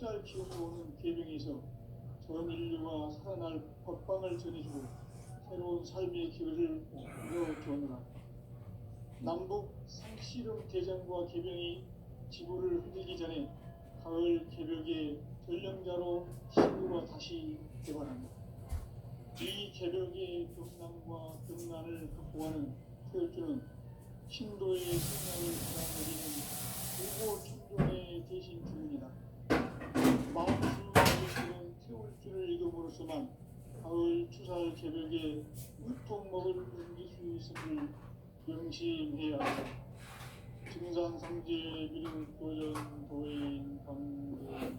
흡사할 기운으로 오는 계명에서 전 인류가 살아날 법방을 전해주고 새로운 삶의 기회를 열어주느라. 남북 상씨름 대전과 계명이 지구를 흔들기 전에 가을 개벽의 전령자로 시구가 다시 개발합니다. 이 개벽의 벽난과 벽난을 극복하는 태울주는 신도의 생명을 받아들이는 무고 청존의 대신 주입니다. 마음수 가을주는 태울주를 읽음으로써만 가을 추살 개벽에 유통먹을 넘길 수 있음을 명심해야 합니다. 증산상제 미륵도전 도인 강대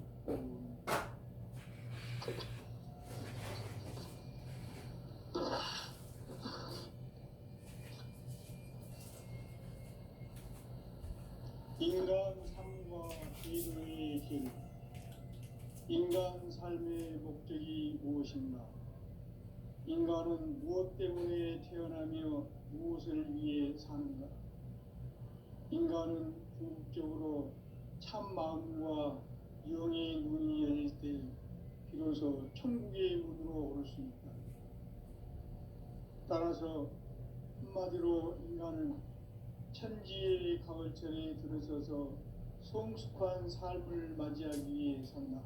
인간 삶과 기도의 길. 인간 삶의 목적이 무엇인가? 인간은 무엇 때문에 태어나며 무엇을 위해 사는가? 인간은 궁극적으로 참 마음과 영의 눈이 열릴 때 비로소 천국의 문으로 오를 수 있다. 따라서 한마디로 인간은 천지의 가을철에 들어서서 성숙한 삶을 맞이하기 위해 산다.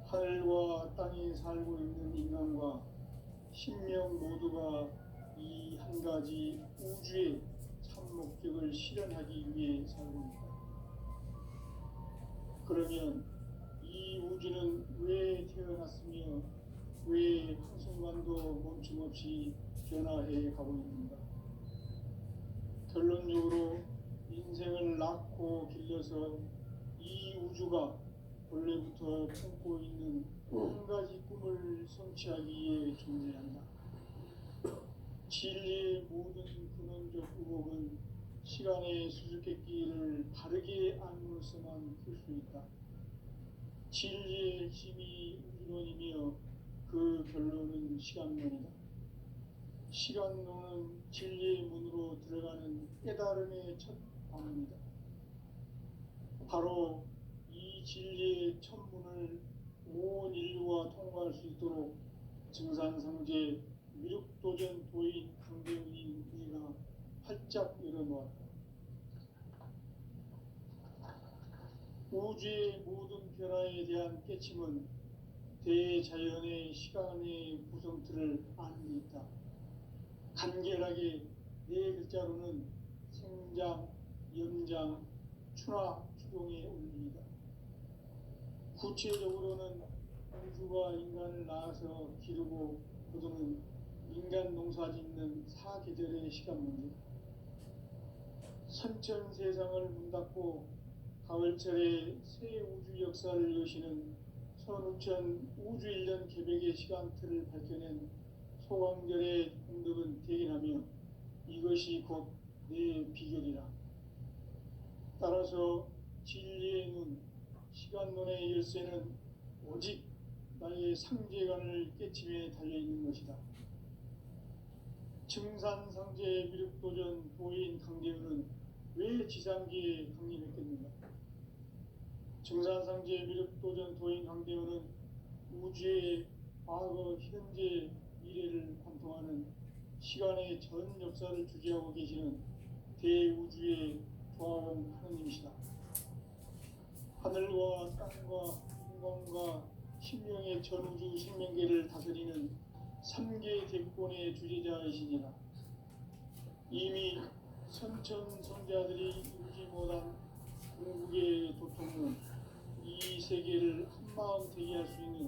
하늘과 땅에 살고 있는 인간과 신명 모두가 이 한 가지 우주의 참 목적을 실현하기 위해 살고 있다. 그러면 이 우주는 왜 태어났으며 왜 한순간도 멈춤없이 변화해 가고 있는가? 결론적으로 인생을 낳고 길러서 이 우주가 본래부터 품고 있는 한 가지 꿈을 성취하기 위해 존재한다. 진리의 모든 근원적 의혹은 시간의 수수께끼를 바르게 알므로써만 풀 수 있다. 진리의 핵심이 우주론이며 그 결론은 시간론이다. 시간론은 진리의 문으로 들어가는 깨달음의 첫 방문이다. 바로 이 진리의 첫 문을 온 인류가 통과할 수 있도록 증산상제 미륵도전 도인 강대훈인 우리가 활짝 열어놓았다. 우주의 모든 변화에 대한 깨침은 대자연의 시간의 구성틀을 아는 데 있다. 간결하게 네 글자로는 생장, 염장, 추나 추동의 원리이다. 구체적으로는 우주가 인간을 낳아서 기르고 거두는 인간 농사 짓는 사계절의 시간 문제. 선천 세상을 문 닫고 가을철에 새 우주 역사를 여시는 선우천 우주 1년 개벽의 시간틀을 밝혀낸 소광절의 공덕은 대견하며 이것이 곧 내 비결이라. 따라서 진리의 눈, 시간론의 열쇠는 오직 나의 상제관을 깨침에 달려있는 것이다. 증산상제 미륵도전 도인 강대훈은 왜 지상기에 강림했겠는가? 증산상제 미륵도전 도인 강대훈은 우주의 과거, 현재, 미래를 관통하는 시간의 전 역사를 주재하고 계시는 대우주의 조화원 하느님이시다. 하늘과 땅과 인간과 신명의 전우주 생명계를 다스리는 3개 대권의 주재자이시니라. 이미 선천성자들이 이루지 못한 궁극의 도통은 이 세계를 한마음 되게 할 수 있는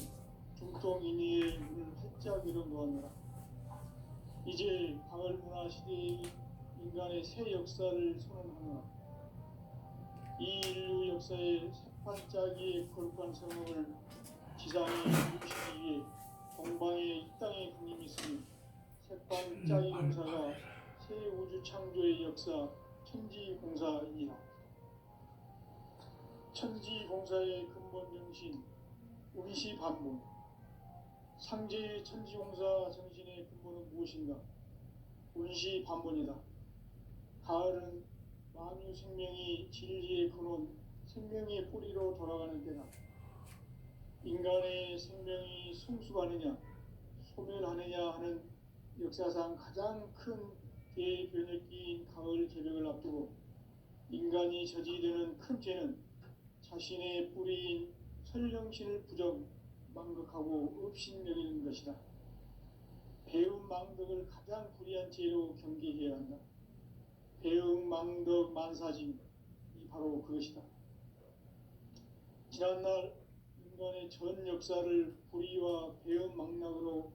중통인의의 문을 활짝 열어놓았노라. 이제 가을 문화 시대의 인간의 새 역사를 선언하노라. 이 인류 역사의 새반짝이의 거룩한 성업을 지상에 이루시기 위해 동방의 이 땅에 강림이 있으니 새반짝이 공사가 새 우주 창조의 역사 천지공사이니라. 천지공사의 근본 정신 운시반본. 상제의 천지공사 정신의 근본은 무엇인가? 운시반본이다. 가을은 만유 생명이 진리의 근원, 생명의 뿌리로 돌아가는 때다. 인간의 생명이 성숙하느냐 소멸하느냐 하는 역사상 가장 큰 대변혁기인 가을 개벽을 앞두고 인간이 저지르는 큰 죄는 자신의 뿌리인 설령신을 부정 망극하고 업신여기는 것이다. 배움 망덕을 가장 불의한 죄로 경계해야 한다. 배움 망덕 만사짐이 바로 그것이다. 지난날 인간의 전 역사를 불의와 배움 망락으로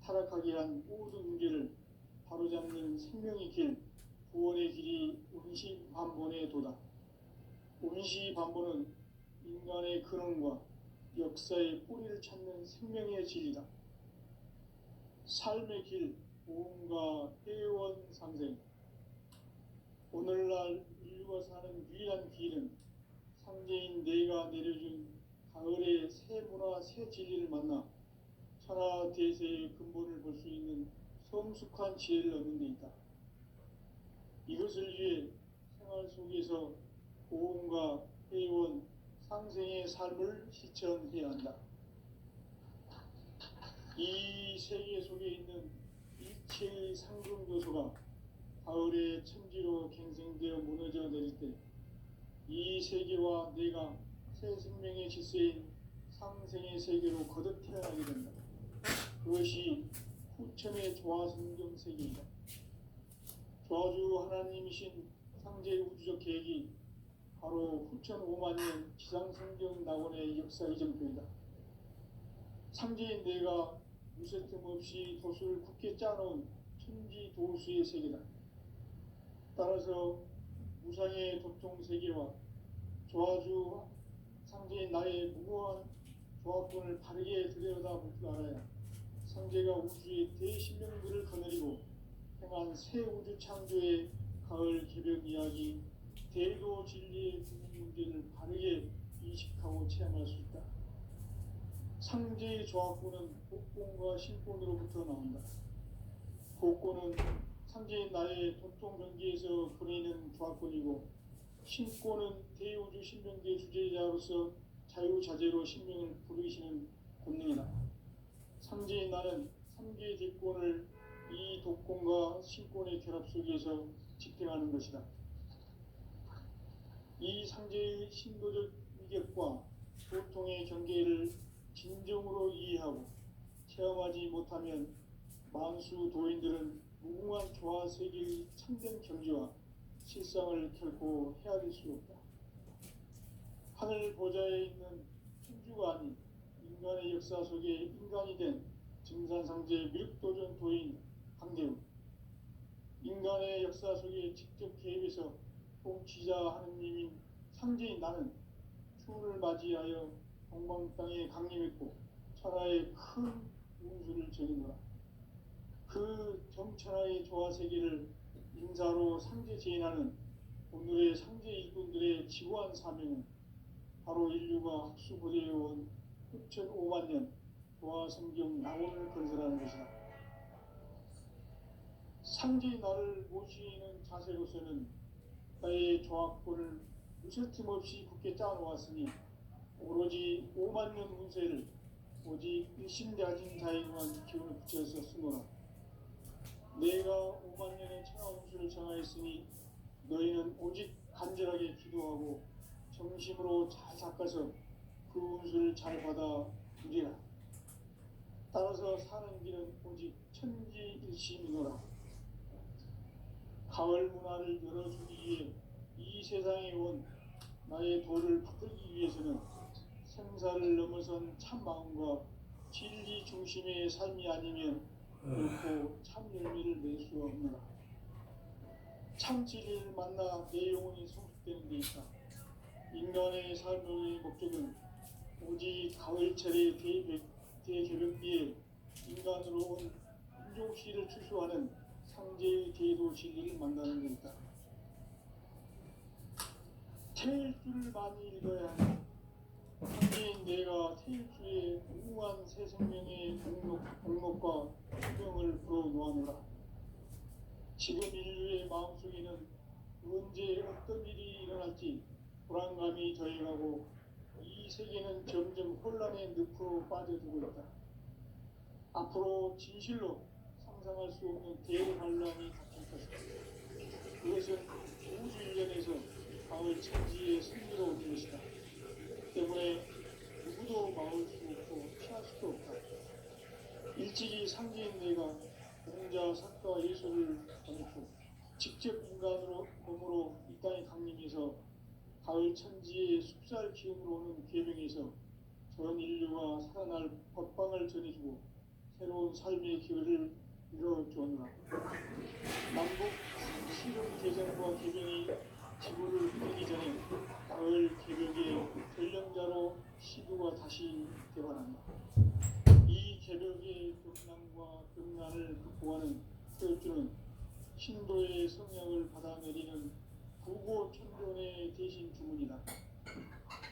타락하게 한 모든 문제를 바로잡는 생명의 길, 구원의 길이 운시반본의 도다. 운시반본은 인간의 근원과 역사의 뿌리를 찾는 생명의 진리다. 삶의 길, 보험과 회원 상생. 오늘날 인류가 사는 유일한 길은 상제인 내가 내려준 가을의 새 문화, 새 진리를 만나 천하 대세의 근본을 볼 수 있는 성숙한 지혜를 얻는 데 있다. 이것을 위해 생활 속에서 보험과 회원, 상생의 삶을 실천해야 한다. 이 세계 속에 있는 일체의 상승 요소가 가을의 천지로 갱생되어 무너져 내릴 때 이 세계와 내가 새 생명의 질서인 상생의 세계로 거듭 태어나게 된다. 그것이 후천의 조화성경 세계이다. 조화주 하나님이신 상제 우주적 계획이 바로 후천 5만 년 지상성경 낙원의 역사 이정표이다. 상제인 내가 무쇠 틈 없이 도수를 굳게 짜놓은 천지 도수의 세계다. 따라서 무상의 도통 세계와 조화주 상제인 나의 무모한 조합권을 바르게 들여다볼 줄 알아야 상제가 우주의 대신명들을 거느리고 행한 새 우주 창조의 가을 개벽 이야기, 대도 진리의 문제를 바르게 인식하고 체험할 수 있다. 상제의 조합권은 복권과 신권으로부터 나온다. 복권은 상제인 나의 도통 경계에서 보내는 조합권이고, 신권은 대우주 신명계 주제자로서 자유자재로 신명을 부르시는 권능이다. 상제인 나는 3개의 대권을 이 독권과 신권의 결합 속에서 집행하는 것이다. 이 상제의 신도적 위격과 보통의 경계를 진정으로 이해하고 체험하지 못하면 만수 도인들은 무궁한 조화 세계의 참된 경지와 실상을 결코 헤아릴 수 없다. 하늘 보좌에 있는 천주가 아닌 인간의 역사 속에 인간이 된 증산상제 미륵도전 도인 강대우, 인간의 역사 속에 직접 개입해서 통치자 하느님인 상제인 나는 추운을 맞이하여 동방 땅에 강림했고 천하의 큰 운수를 적이노라. 그 정천하의 조화세계를 인사로 상제 제인하는 오늘의 상제 일꾼들의 지구한 사명은 바로 인류가 학수고대해온 후천 5만 년 조화성경 낙원을 건설하는 것이다. 상제의 나를 모시는 자세로서는 나의 조합권을 무쇠틈 없이 굳게 짜놓았으니 오로지 5만 년 운세를 오직 일심대하진 자에게만 기운을 붙여서 쓰노라. 내가 5만 년의 천하 운수를 정하였으니 너희는 오직 간절하게 기도하고 정심으로 잘 닦아서 그 운수를 잘 받아 누리라. 따라서 사는 길은 오직 천지일심이노라. 가을 문화를 열어주기 위해 이 세상에 온 나의 도를 받들기 위해서는 생사를 넘어선 참 마음과 진리 중심의 삶이 아니면 결코 참 열매를 낼 수 없노라. 참 진리를 만나 내 영혼이 성숙되는 데 있다. 인간의 삶의 목적은 오직 가을철의 대개벽기에 인간으로 온 인종시를 추수하는 상제의 대도 진리를 만나는 데 있다. 태일주를 많이 읽어야 한다. 상제인 내가 태일주의 무궁한 새 생명의 공록과 수명을 불어놓아노라. 지금 인류의 마음속에는 언제 어떤 일이 일어날지 불안감이 더해가고 이 세계는 점점 혼란의 늪으로 빠져들고 있다. 앞으로 진실로 상상할 수 없는 대환란이 닥칠 것이다. 그것은 우주 일련에서 가을 천지의 승리로 오는 것이다. 때문에 누구도 막을 수 없고 피할 수도 없다. 일찍이 상계인 내가 공자, 사과, 예술을 거느고 직접 인간으로 몸으로 이 땅에 강림해서 가을 천지의 숲살 기운으로 오는 계명에서 전 인류가 살아날 법방을 전해주고 새로운 삶의 기회를 이뤄주었노라. 남북 실험 개정과 개명이 지구를 이기 전에 가을 개벽의 전령자로 시도가 다시 되어난다. 이 개벽의 급난과 급난을 극복하는 태엽주는 신도의 성령을 받아내리는 부고천존의 대신 주문이다.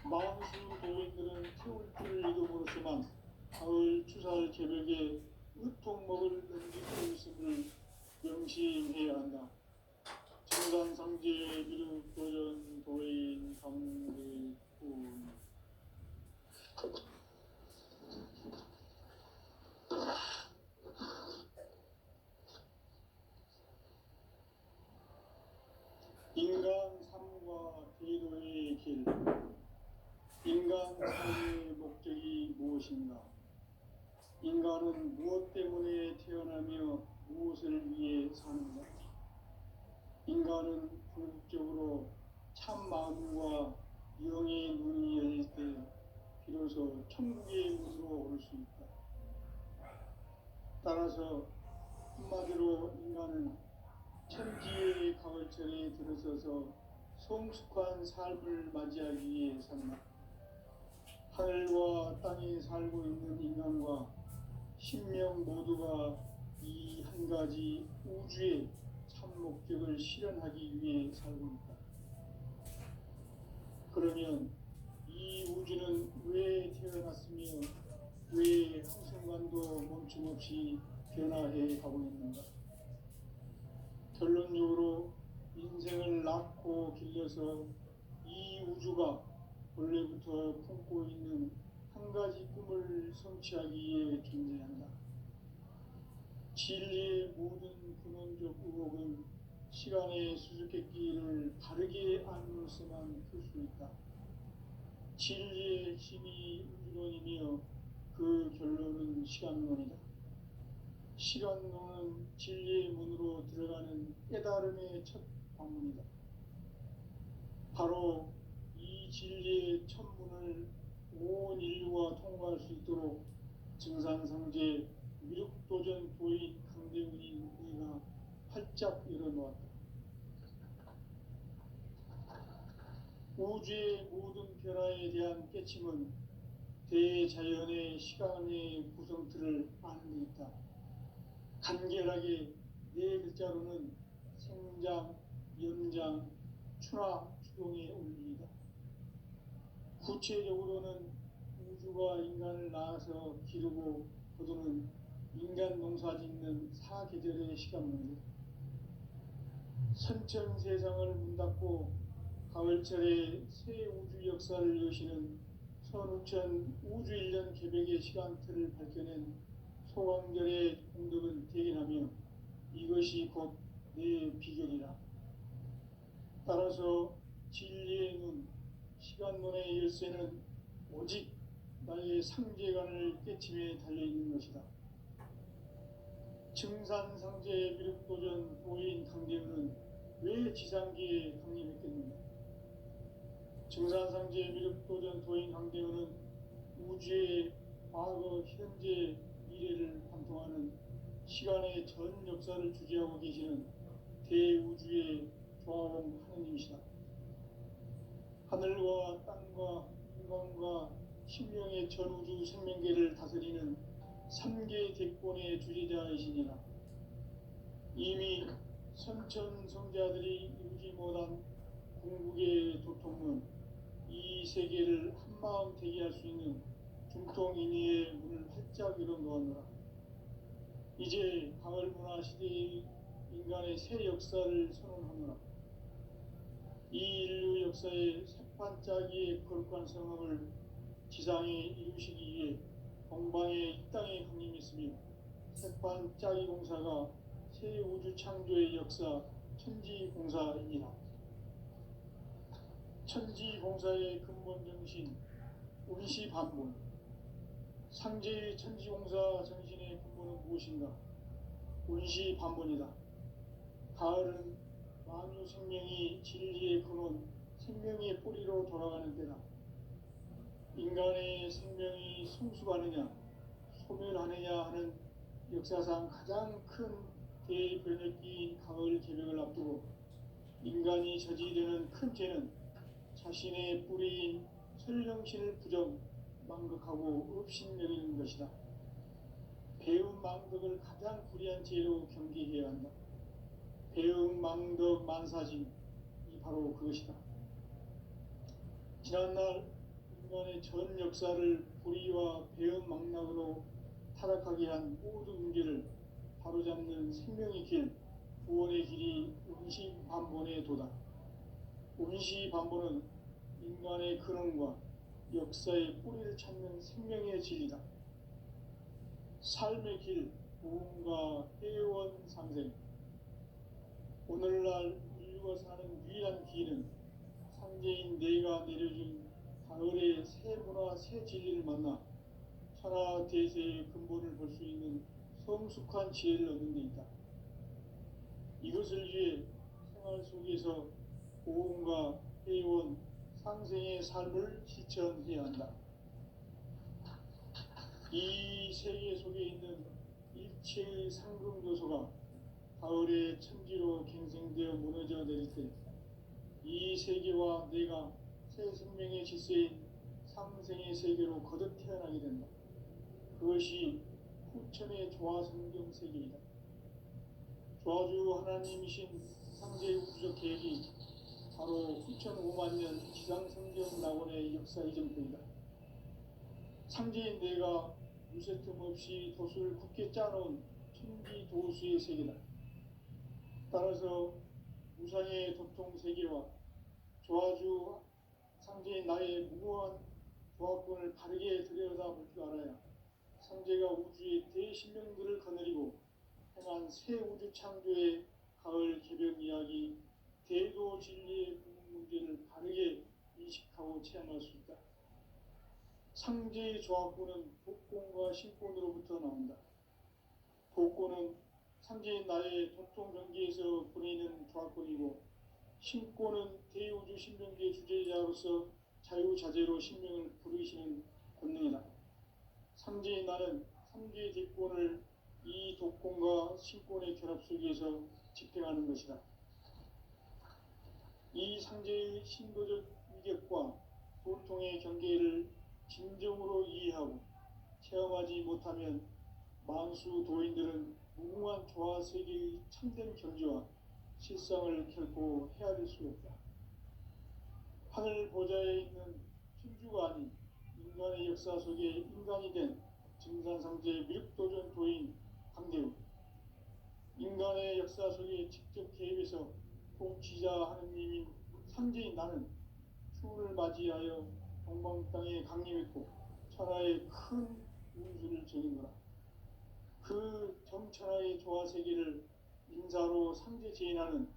만수 도인들은 태울 줄을 이름으로서만 가을 추살 개벽에 으통먹을 넘기고 있음을 명심해야 한다. 청산상제 미륵 도전 도인 강대군 인간 삶과 대도의 길. 인간 삶의 목적이 무엇인가? 인간은 무엇 때문에 태어나며 무엇을 위해 사는가? 인간은 궁극적으로 참 마음과 영의 눈이 열릴 때 비로소 천국의 문으로 올 수 있다. 따라서 한마디로 인간은 천지의 가을철에 들어서서 성숙한 삶을 맞이하기 위해 산다. 하늘과 땅에 살고 있는 인간과 신명 모두가 이 한 가지 우주의 참 목적을 실현하기 위해 살고 있다. 그러면 이 우주는 왜 태어났으며 왜 한순간도 멈춤없이 변화해 가고 있는가? 결론적으로 인생을 낳고 길러서 이 우주가 원래부터 품고 있는 한 가지 꿈을 성취하기 위해 존재한다. 진리의 모든 근원적 의혹은 시간의 수수께끼를 바르게 알므로서만 풀 수 있다. 진리의 핵심이 우주론이며 그 결론은 시간론이다. 시간론은 진리의 문으로 들어가는 깨달음의 첫 방문이다. 바로 이 진리의 첫 문을 온 인류가 통과할 수 있도록 증산상제 미륵도전 도인 강대훈인 내가 활짝 열어놓았다. 우주의 모든 변화에 대한 깨침은 대자연의 시간의 구성틀을 아는 데 있다. 간결하게 네 글자로는 생장, 연장, 추나 추동의 원리이다. 구체적으로는 우주가 인간을 낳아서 기르고 거두는 인간 농사 짓는 사계절의 시간문이다. 선천 세상을 문닫고 가을철에 새 우주 역사를 여시는 선우천 우주일년 개벽의 시간틀을 밝혀낸 소강절의 공덕은 대견하며 이것이 곧 내 비결이라. 따라서 진리의 눈, 시간론의 열쇠는 오직 나의 상제관을 깨침에 달려있는 것이다. 증산상제 미륵도전 도인 강대훈은 왜 지상계에 강림했겠는가? 증산상제 미륵도전 도인 강대훈은 우주의 과거, 현재, 미래를 관통하는 시간의 전 역사를 주재하고 계시는 대우주의 조화원 하느님이시다. 하늘과 땅과 인간과 신명의 전우주 생명계를 다스리는 3개 대권의 주재자이시니라. 이미 선천 성자들이 이루지 못한 궁극의 도통문, 이 세계를 한마음 되게 할 수 있는 중통인의의 문을 활짝 열어놓았노라. 이제 가을 문화 시대의 인간의 새 역사를 선언하노라. 이 인류 역사의 새반짝이의 거룩한 성함을 지상에 이루시기 위해 동방의 이 땅에 강림했으며 새판 짜기 공사가 새 우주 창조의 역사 천지공사입니다. 천지공사의 근본 정신 운시반본. 상제의 천지공사 정신의 근본은 무엇인가? 운시반본이다. 가을은 만유 생명이 진리의 근원, 생명의 뿌리로 돌아가는 때다. 인간의 생명이 성숙하느냐, 소멸하느냐 하는 역사상 가장 큰 대변혁기인 가을 개벽을 앞두고 인간이 저지르는 큰 죄는 자신의 뿌리인 설령신을 부정, 망극하고 업신여기는 것이다. 배움 망덕을 가장 불의한 죄로 경계해야 한다. 배움 망덕 만사진이 바로 그것이다. 지난날 인간의 전 역사를 불의와 배움 망락으로 타락하게 한 모든 문제를 바로잡는 생명의 길, 구원의 길이 운시반본의 도다. 운시반본은 인간의 근원과 역사의 뿌리를 찾는 생명의 진리다. 삶의 길, 무언가 회원 상생. 오늘날 인류가 사는 유일한 길은 상제인 내가 내려준 가을의 새 문화, 새 진리를 만나 천하 대세의 근본을 볼 수 있는 성숙한 지혜를 얻는 데 있다. 이것을 위해 생활 속에서 보험과 회원, 상생의 삶을 실천해야 한다. 이 세계 속에 있는 일체의 상금 요소가 가을의 천지로 갱생되어 무너져 내릴 때 이 세계와 내가 새 생명의 질서인 상생의 세계로 거듭 태어나게 된다. 그것이 후천의 조화성경 세계이다. 조화주 하나님이신 상제의 우주적 계획이 바로 후천 5만 년 지상성경 낙원의 역사 이전부이다. 상제인 내가 유세 틈 없이 돛을 굳게 짜놓은 천지 도수의 세계다. 따라서 무상의 도통 세계와 조화주 상제인 나의 무모한 조합권을 바르게 들여다볼 줄 알아야 상제가 우주의 대신령들을 거느리고 행한 새 우주 창조의 가을 개벽 이야기, 대도 진리의 구분 문제를 바르게 인식하고 체험할 수 있다. 상제의 조합권은 복권과 신권으로부터 나온다. 복권은 상제인 나의 도통 경계에서 보내는 조합권이고, 신권은 대우주 신명계 주제자로서 자유자재로 신명을 부르시는 권능이다. 상제인 나는 상제의 대권을 이 독권과 신권의 결합 속에서 집행하는 것이다. 이 상제의 신도적 위격과 도통의 경계를 진정으로 이해하고 체험하지 못하면 만수 도인들은 무궁한 조화 세계의 참된 경지와 실상을 결코 헤아릴 수 없다. 하늘 보좌에 있는 천주가 아닌 인간의 역사 속에 인간이 된 증산상제의 미륵도전 도인 강대우, 인간의 역사 속에 직접 개입해서 통치자 하느님인 상제인 나는 추운을 맞이하여 동방 땅에 강림했고 천하의 큰 운수를 정인 거라. 그 정천하의 조화 세계를 인사로 상제 제인하는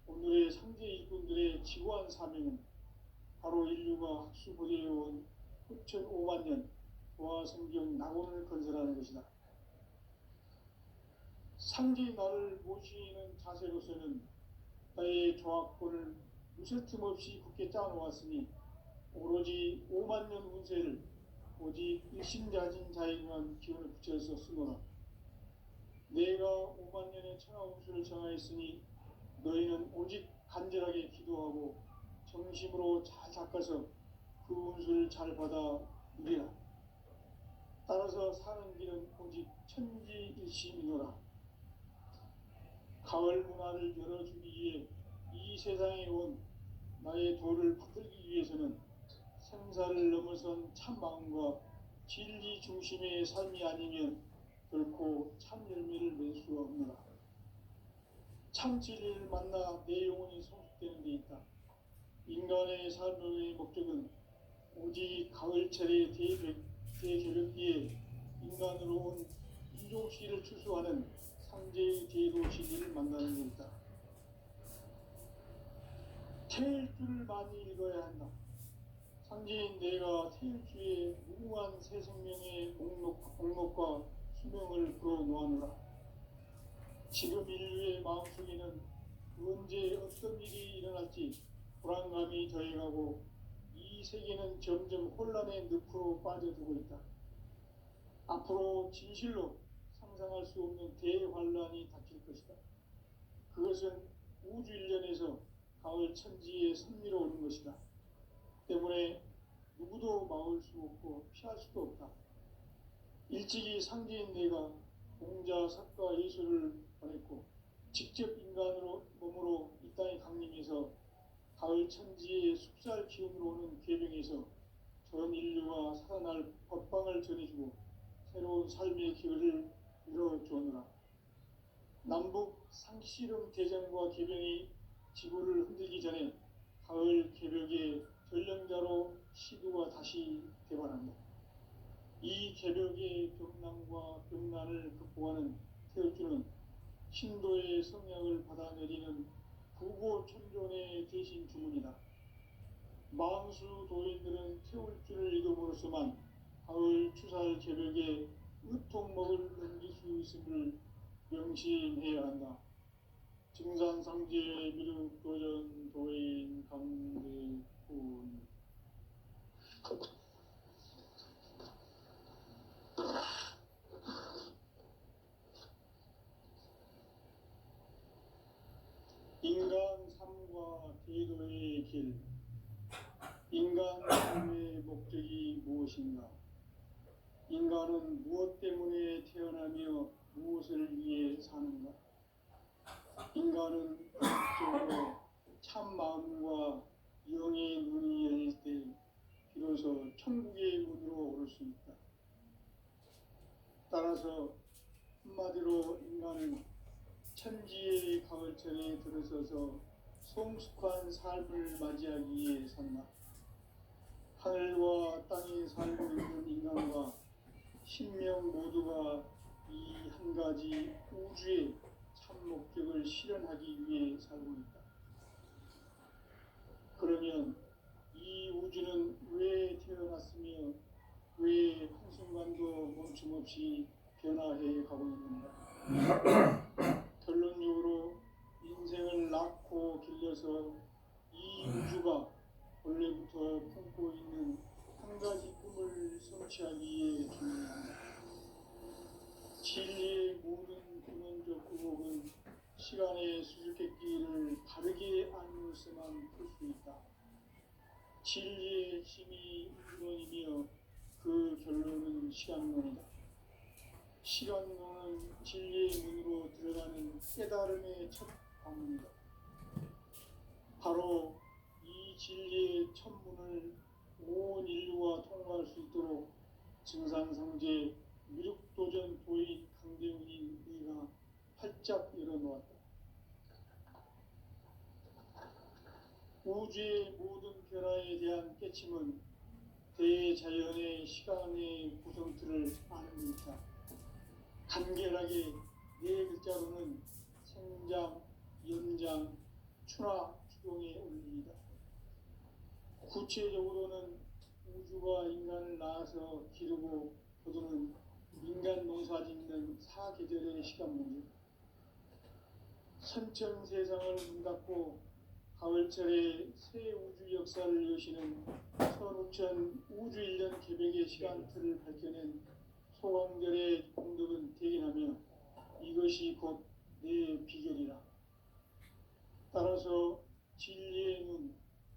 오늘의 상제 일꾼들의 지고한 사명은 바로 인류가 학수보대해온 후천 5만 년 조화 성경 낙원을 건설하는 것이다. 상제의 나를 모시는 자세로서는 나의 조합권을 무쇠 틈 없이 굳게 짜놓았으니 오로지 5만 년 운세를 오직 일심자진 자에게만 기운을 붙여서 쓰노라. 내가 5만 년의 천하 운수를 정하였으니 너희는 오직 간절하게 기도하고 정심으로 잘 닦아서 그 운수를 잘 받아 누리라. 따라서 사는 길은 오직 천지일심이노라. 가을 문화를 열어주기 위해 이 세상에 온 나의 도를 붙들기 위해서는 생사를 넘어선 참 마음과 진리 중심의 삶이 아니면 결코 참 열매를 맺을 수가 없노라. 참 진리를 만나 내 영혼이 성숙되는 데 있다. 인간의 삶의 목적은 오직 가을철의 태극기를 추수하는 상제의 대도 진리를 만나는 것이다. 태일주를 많이 읽어야 한다. 상제인 내가 태일주의 무궁한 새 생명의 목록과 수명을 풀어놓아노라. 지금 인류의 마음속에는 언제 어떤 일이 일어날지 불안감이 더해가고 이 세계는 점점 혼란의 늪으로 빠져들고 있다. 앞으로 진실로 상상할 수 없는 대환란이 닥칠 것이다. 그것은 우주 일련에서 가을 천지의 섭리로 오는 것이다. 때문에 누구도 막을 수 없고 피할 수도 없다. 일찍이 상제인 내가 공자, 석가, 예수를 보냈고 직접 인간으로 몸으로 이 땅에 강림해서 가을 천지의 숲살 기운으로 오는 궤병에서 전 인류가 살아날 법방을 전해주고 새로운 삶의 기회를 열어주오노라. 남북 상씨름 대전과 궤병이 지구를 흔들기 전에 가을 개벽의 전령자로 시두가 다시 대발한다. 이 개벽의 병난과 병난을 극복하는 태울주는 신도의 성약을 받아내리는 부고천존의 대신 주문이다. 망수 도인들은 태울주를 읽음으로써만 가을 추살 개벽에 으통먹을 넘길 수 있음을 명심해야 한다. 증산상제 미륵도전 도인 강대군. 인간 삶과 대도의 길. 인간 삶의 목적이 무엇인가? 인간은 무엇 때문에 태어나며 무엇을 위해 사는가? 인간은 적으로 참 마음과 영의 눈이 열릴 때 비로소 천국의 문으로 오를 수 있다. 따라서 한마디로 인간은 천지의 가을철에 들어서서 성숙한 삶을 맞이하기 위해 산다. 하늘과 땅에 살고 있는 인간과 신명 모두가 이 한 가지 우주의 참 목적을 실현하기 위해 살고 있다. 그러면 이 우주는 왜 태어났으며 왜 한순간도 멈춤없이 변화해 가고 있는가? 결론적으로 인생을 낳고 길러서 이 우주가 원래부터 품고 있는 한 가지 꿈을 성취하기 위해 중요합니다. 진리의 모든 근원적 의혹은 시간의 수수께끼를 바르게 알면서만 풀 수 있다. 진리의 힘이 우주론이며 그 결론은 시간론이다. 시간론은 진리의 문으로 들어가는 깨달음의 첫 방문이다. 바로 이 진리의 첫 문을 온 인류가 통과할 수 있도록 증산상제 미륵도전 도인 강대훈이 네가 활짝 열어놓았다. 우주의 모든 변화에 대한 깨침은 대자연의 시간의 구성틀을 아는 것이다. 간결하게 네 글자로는 생장, 연장, 추나 추동의 원리이다. 구체적으로는 우주가 인간을 낳아서 기르고 거두는 인간 농사 짓는 사계절의 시간 문제. 선천 세상을 문 닫고 가을철에 새 우주 역사를 여시는 선우천 우주 일년 개벽의 시간틀을 밝혀낸 소강절의 공덕은 대견하며 이것이 곧 내 비결이라. 따라서 진리의 눈,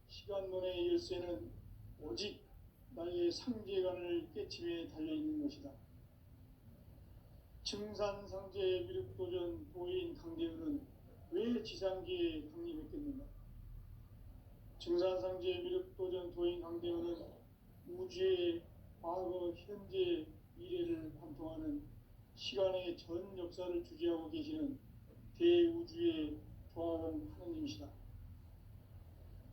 시간론의 열쇠는 오직 나의 상제관을 깨침에 달려있는 것이다. 증산상제 미륵도전 도인 강대훈은 왜 지상계에 강림했겠는가? 증산상제 미륵도전 도인 강대훈은 우주의 과거, 현재, 미래를 관통하는 시간의 전 역사를 주재하고 계시는 대우주의 조화원 하느님이시다.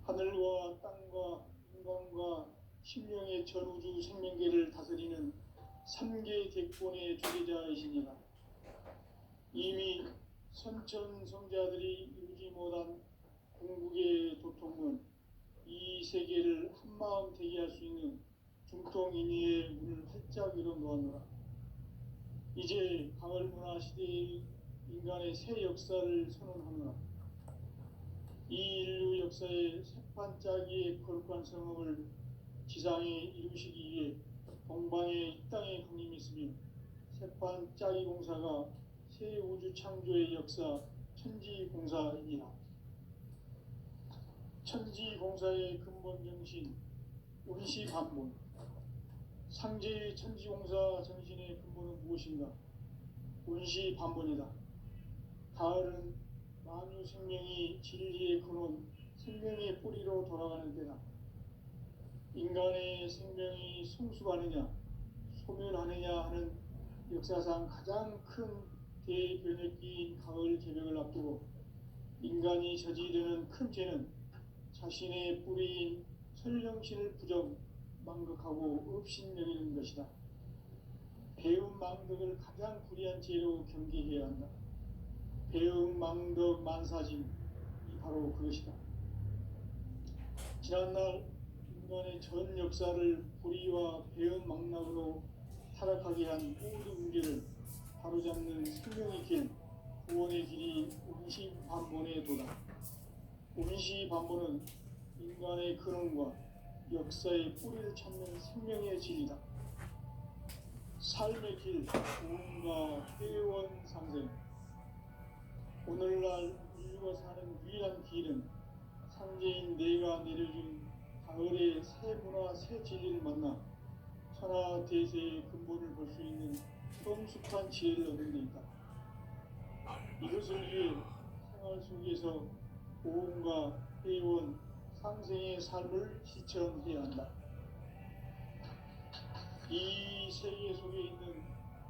하늘과 땅과 인간과 신명의 전우주 생명계를 다스리는 삼계 객본의 주제자이시니라. 이미 선천성자들이 이루지 못한 궁극의 도통은 이 세계를 한마음 되게 할 수 있는 중통인의의 문을 활짝 열어놓았노라. 이제 가을 문화 시대의 인간의 새 역사를 선언하노라. 이 인류 역사의 새반짝이의 거룩한 성음을 지상에 이루시기 위해 동방의 이 땅에 강림했으며 새반짝이 공사가 새 우주 창조의 역사 천지공사이니라. 천지공사의 근본 정신 운시반본. 상제의 천지공사 정신의 근본은 무엇인가? 운시반본이다. 가을은 만유 생명이 진리의 근원, 생명의 뿌리로 돌아가는 때다. 인간의 생명이 성숙하느냐, 소멸하느냐 하는 역사상 가장 큰 대변혁기인 가을 개벽을 앞두고 인간이 저지르는 큰 죄는 자신의 뿌리인 설령신을 부정, 망극하고 업신여기는 것이다. 배움 망덕을 가장 불의한 죄로 경계해야 한다. 배움 망덕 만사짐이 바로 그것이다. 지난날 인간의 전 역사를 불의와 배움 망락으로 타락하게 한 모든 문제를 바로잡는 생명의 길, 구원의 길이 운시반본의 도다. 운시반본은 인간의 근원과 역사의 뿌리를 찾는 생명의 진리다. 삶의 길, 구원과 회원 상생. 오늘날 인류가 사는 유일한 길은 상제인 내가 내려준 가을의 새 문화, 새 진리를 만나 천하 대세의 근본을 볼 수 있는 성숙한 지혜를 얻는 데 있다. 이것을 위해 생활 속에서 보험과 회원, 상생의 삶을 실천해야 한다. 이 세계 속에 있는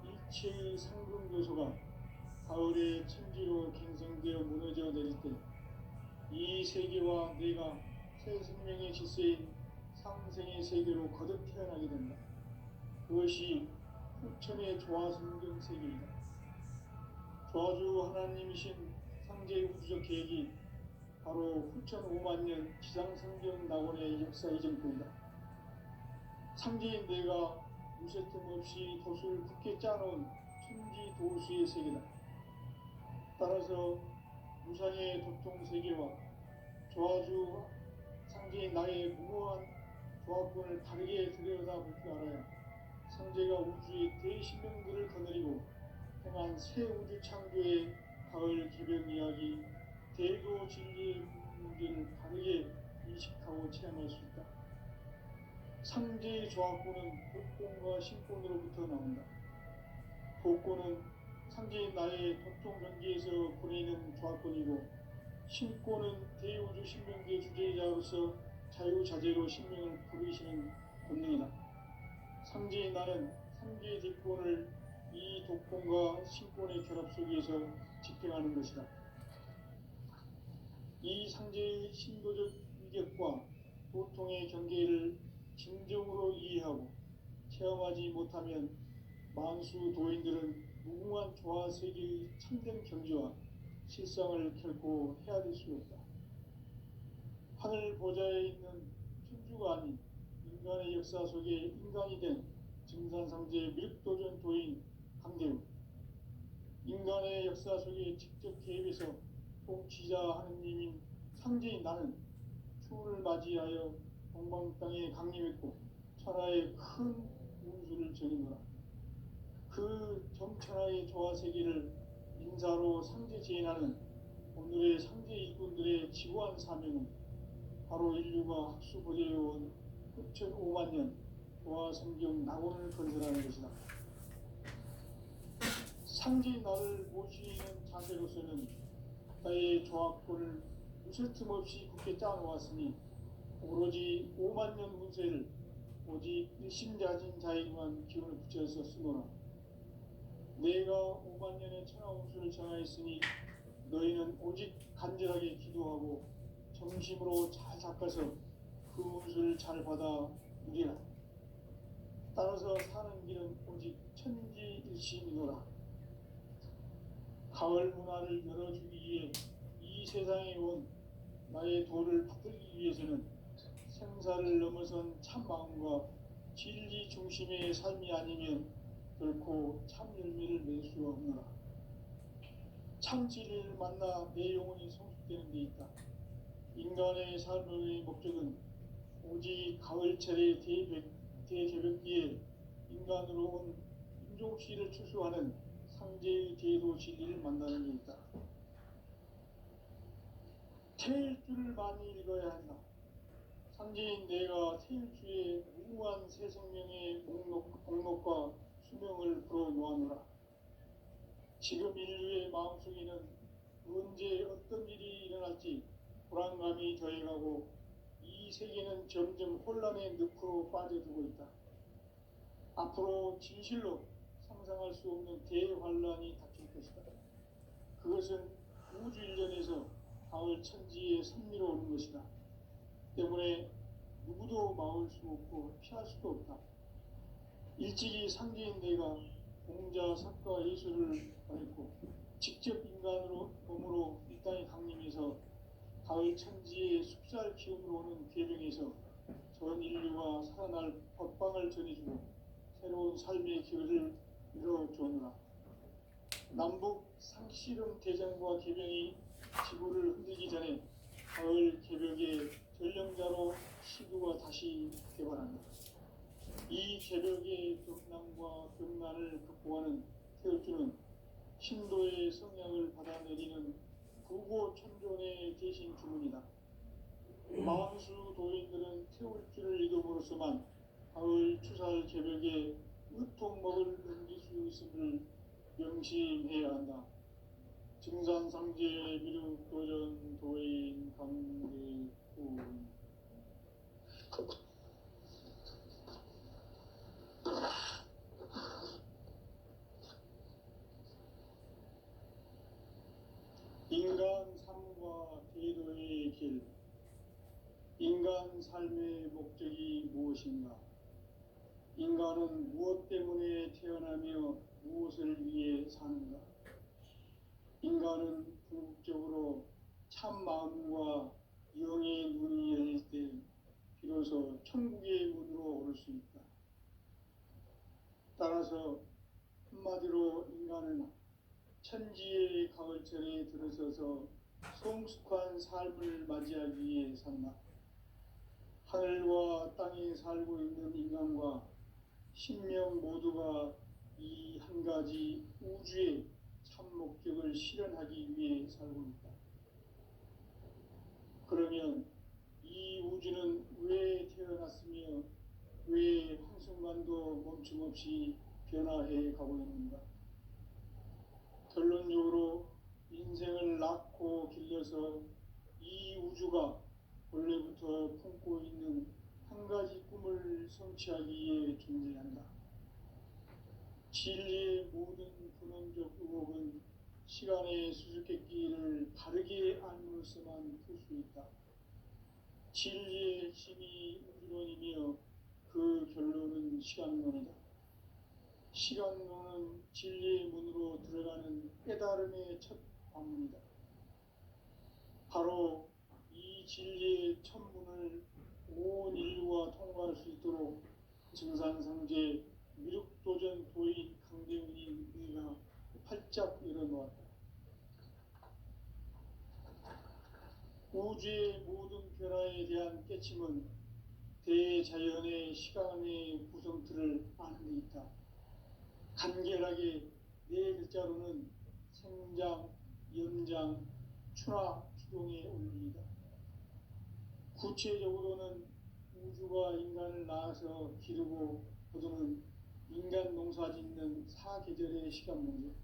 일체의 상승교소가 가을의 천지로 갱생되어 무너져 내릴 때 이 세계와 내가 새 생명의 질서인 상생의 세계로 거듭 태어나게 된다. 그것이 후천의 조화성경 세계이다. 조화주 하나님이신 상제 우주적 계획이 바로 후천 5만 년 지상성경 낙원의 역사 이전뿐이다. 상제인 내가 무쇠틈 없이 돛을 굳게 짜놓은 천지 도수의 세계다. 따라서 무상의 도통 세계와 조화주 상제인 나의 무모한 조합권을 다르게 들여다볼 줄 알아야 상제가 우주의 대신명들을 거느리고 행한 새 우주 창조의 가을 개벽 이야기, 대도 진리의 문제를 다르게 인식하고 체험할 수 있다. 상제의 조합권은 복권과 신권으로부터 나온다. 복권은 상제인 나의 도통 경계에서 보내는 조합권이고, 신권은 대우주 신명계 주제자로서 자유자재로 신명을 부르시는 본능이다. 상제인 나는 상제의 뒷권을 이 독권과 신권의 결합 속에서 집행하는 것이다. 이 상제의 신도적 위격과 도통의 경계를 진정으로 이해하고 체험하지 못하면 만수 도인들은 무궁한 조화세계의 참된 경지와 실상을 결코 헤아릴 수 없다. 하늘 보좌에 있는 천주가 아닌 인간의 역사 속에 인간이 된 증산상제의 밀도전 도인 강대우, 인간의 역사 속에 직접 개입해서 통치자 하느님인 상제인 나는 추운을 맞이하여 동방 땅에 강림했고 천하의 큰 운수를 전이노라. 그 정천하의 조화세계를 인사로 상제 제인하는 오늘의 상제 일꾼들의 지구한 사명은 바로 인류가 학수고대해온 후천 5만 년 조화성경 낙원을 건설하는 것이다. 상제인 나를 모시는 자세로서는 나의 조합권을 무쇠 틈 없이 굳게 짜놓았으니 오로지 5만 년 운세를 오직 일심자진 자에게만 기운을 붙여서 쓰노라. 내가 5만 년의 천하 운수를 정하였으니 너희는 오직 간절하게 기도하고 정심으로 잘 닦아서 그 운수를 잘 받아 누리라. 따라서 사는 길은 오직 천지일심이노라. 가을 문화를 열어주기 위해 이 세상에 온 나의 도를 받들기 위해서는 생사를 넘어선 참 마음과 진리 중심의 삶이 아니면 결코 참 열매를 낼 수 없노라. 참 진리를 만나 내 영혼이 성숙되는 데 있다. 인간의 삶의 목적은 오직 가을철의 대개벽기에 인간으로 온 인종씨를 추수하는 상제의 제도 진리를 만나는 데 있다. 태일주를 많이 읽어야 한다. 상제인 내가 태일주의 무한 새 생명의 목록과 수명을 풀어놓아노라. 지금 인류의 마음속에는 언제 어떤 일이 일어날지 불안감이 더해가고 이 세계는 점점 혼란의 늪으로 빠져들고 있다. 앞으로 진실로 상상할 수 없는 대환란이 닥칠 것이다. 그것은 우주 일련에서 가을 천지의 섭리로 오는 것이다. 때문에 누구도 막을 수 없고 피할 수도 없다. 일찍이 상제인 내가 공자, 석가, 예수를 보냈고 직접 인간으로 몸으로 이 땅에 강림해서 가을 천지의 숲살 기운으로 오는 계명에서 전 인류가 살아날 법방을 전해주고 새로운 삶의 기회를 열어주오노라. 남북 상씨름 대전과 계명이 지구를 흔들기 전에 가을 개벽의 전령자로 시구가 다시 개발한다. 이 개벽의 경남과 경난을 극복하는 태울주는 신도의 성향을 받아내리는 구고천존의 대신 주문이다. 마원수 도인들은 태울주를 이름으로서만 가을 추살 개벽에 으통먹을 넘길 수 있음을 명심해야 한다. 증산상제 미륵도전 도인 강대구 인간 삶과 제도의 길. 인간 삶의 목적이 무엇인가? 인간은 무엇 때문에 태어나며 무엇을 위해 사는가? 인간은 궁극적으로 참 마음과 영의 문이 열릴 때 비로소 천국의 문으로 오를 수 있다. 따라서 한마디로 인간은 천지의 가을철에 들어서서 성숙한 삶을 맞이하기 위해 산다. 하늘과 땅에 살고 있는 인간과 신명 모두가 이 한 가지 우주의 참 목적을 실현하기 위해 살고 있다. 그러면 이 우주는 왜 태어났으며 왜 한순간도 멈춤없이 변화해 가고 있는가? 결론적으로 인생을 낳고 길러서 이 우주가 원래부터 품고 있는 한 가지 꿈을 성취하기 위해 존재한다. 진리의 모든 근원적 의혹은 시간의 수수께끼를 바르게 알므로서만 풀 수 있다. 진리의 핵심이 우주론이며 그 결론은 시간론이다. 시간론은 진리의 문으로 들어가는 깨달음의 첫 관문이다. 바로 이 진리의 첫 문을 온 인류가 통과할 수 있도록 증산상제 미륵도전 도인 강대훈이 내가 활짝 열어놓았다. 우주의 모든 변화에 대한 깨침은 대자연의 시간의 구성틀을 아는 데 있다. 간결하게 네 글자로는 생장, 연장, 추나 추동의 원리이다. 구체적으로는 우주가 인간을 낳아서 기르고 거두는 인간 농사 짓는 사계절의 시간 문제.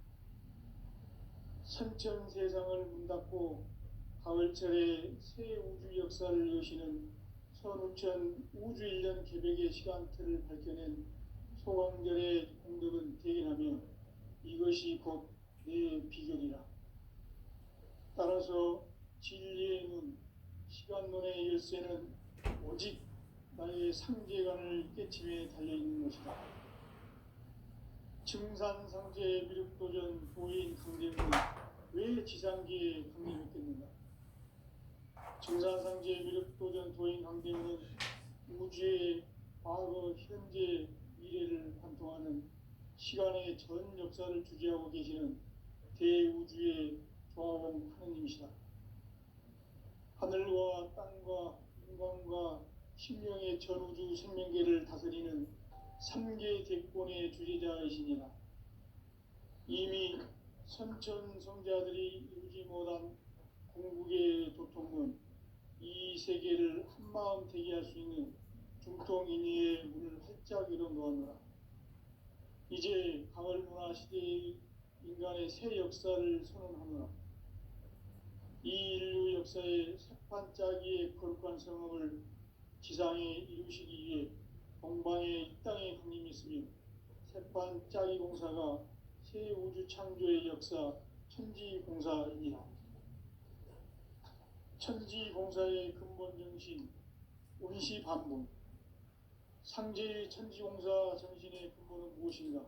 선천 세상을 문 닫고 가을철에 새 우주 역사를 여시는 선우천 우주 1년 개벽의 시간틀을 밝혀낸 소강절의 공덕은 대견하며 이것이 곧 내 비결이라. 따라서 진리의 문, 시간론의 열쇠는 오직 나의 상제관을 깨침에 달려있는 것이다. 증산상제 미륵도전 도인 강림은 왜 지상계에 강림했겠는가? 증산상제 미륵도전 도인 강림은 우주의 과거, 현재, 미래를 관통하는 시간의 전 역사를 주재하고 계시는 대우주의 조화원 하느님이시다. 하늘과 땅과 인간과 신명의 전우주 생명계를 다스리는 3계 대권의 주재자이시니라. 이미 선천성자들이 이루지 못한 궁극의 도통은 이 세계를 한마음 되게 할 수 있는 중통인의의 문을 활짝 열어놓았노라. 이제 가을 문화 시대의 인간의 새 역사를 선언하노라. 이 인류 역사의 새판짜기의 거룩한 성업을 지상에 이루시기 위해 동방의 이 땅에 강림했으며 새판짜기 공사가 새 우주 창조의 역사 천지공사이니라. 천지공사의 근본 정신 온시반본. 상제의 천지공사 정신의 근본은 무엇인가?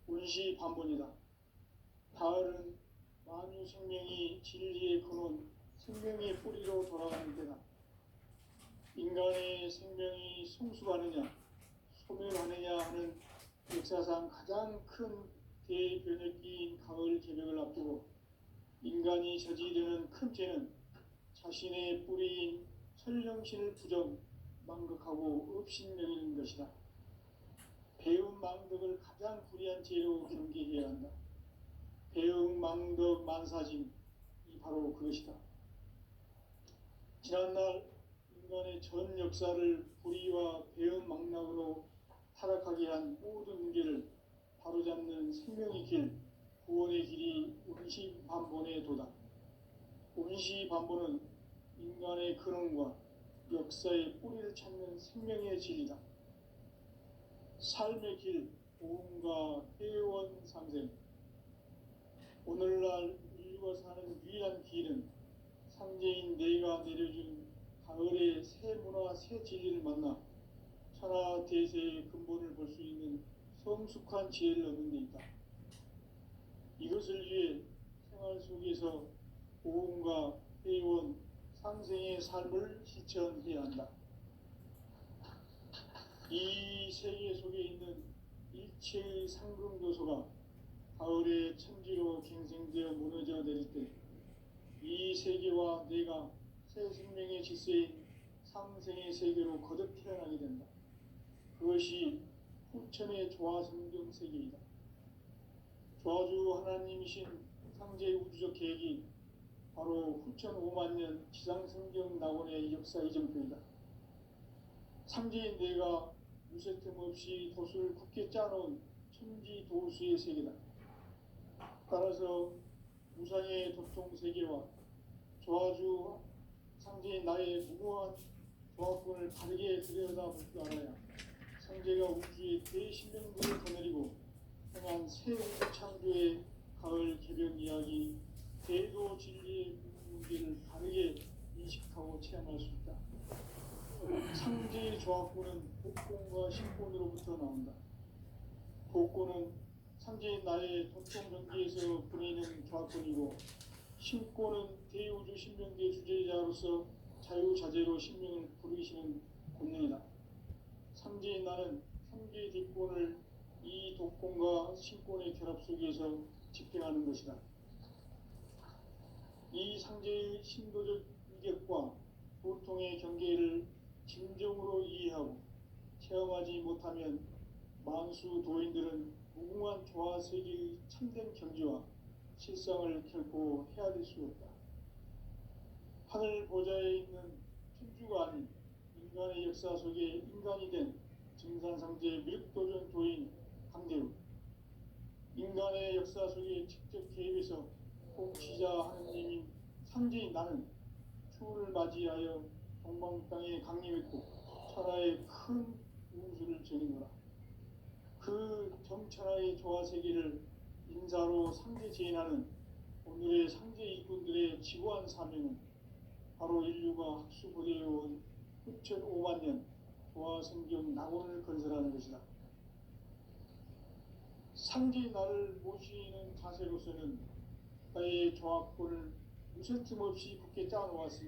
온시반본이다. 가을은 만유 생명이 진리의 근원, 생명의 뿌리로 돌아가는 때다. 인간의 생명이 성숙하느냐, 소멸하느냐 하는 역사상 가장 큰 대변혁기인 가을 개벽을 앞두고 인간이 저지르는 큰 죄는 자신의 뿌리인 설령신을 부정, 망극하고 업신여기는 것이다. 배움 망덕을 가장 불의한 죄로 경계해야 한다. 배움 망덕 만사짐이 바로 그것이다. 지난날 인간의 전 역사를 불의와 배움 망락으로 타락하게 한 모든 문제를 바로잡는 생명의 길, 구원의 길이 온시반본의 도다. 온시반본은 인간의 근원과 역사의 뿌리를 찾는 생명의 진리다. 삶의 길, 보험과 회원 상생. 오늘날 인류가 사는 유일한 길은 상제인 내가 내려준 가을의 새 문화, 새 진리를 만나 천하 대세의 근본을 볼 수 있는 성숙한 지혜를 얻는 데 있다. 이것을 위해 생활 속에서 보험과 회원, 상생의 삶을 실천해야 한다. 이 세계 속에 있는 일체의 상금교소가 가을의 천지로 갱생되어 무너져 내릴 때 이 세계와 내가 새 생명의 질서인 상생의 세계로 거듭 태어나게 된다. 그것이 후천의 조화성경 세계이다. 조화주 하나님이신 상제의 우주적 계획이 바로 후천 5만 년 지상성경 낙원의 역사 이정표이다. 상제인 내가 무쇠틈 없이 도수를 굳게 짜놓은 천지 도수의 세계다. 따라서 무상의 도통 세계와 조화주 상제인 나의 무고한 조합권을 바르게 들여다볼 줄 알아야 상제가 우주의 대신명들을 거느리고 행한 새 우주 창조의 가을 개벽 이야기, 대도 진리의 문제를 바르게 인식하고 체험할 수 있다. 상제의 조합권은 복권과 신권으로부터 나온다. 복권은 상제인 나의 도통 경기에서 보내는 조합권이고, 신권은 대우주 신명계 주제자로서 자유자재로 신명을 부르시는 권능이다. 상제인 나는 3개 뒷권을 이 독권과 신권의 결합 속에서 집행하는 것이다. 이 상제의 신도적 위격과 보통의 경계를 진정으로 이해하고 체험하지 못하면 만수 도인들은 무궁한 조화 세계의 참된 경지와 실상을 결코 헤아릴 수 없다. 하늘 보좌에 있는 천주가 아닌 인간의 역사 속에 인간이 된 증산상제 미륵도전 도인 강대우. 인간의 역사 속에 직접 개입해서 통치자 하느님인 상제인 나는 추후를 맞이하여 동방 땅에 강림했고 천하의 큰 운수를 전인노라. 그 정천하의 조화 세계를 인사로 상제 제인하는 오늘의 상제 일꾼들의 지고한 사명은 바로 인류가 학수부대해온 후천 5만 년 조화 성경 낙원을 건설하는 것이다. 상지 나를 모시는 자세로서는 나의 조합권을 무슨 틈 없이 굳게 짜놓았으니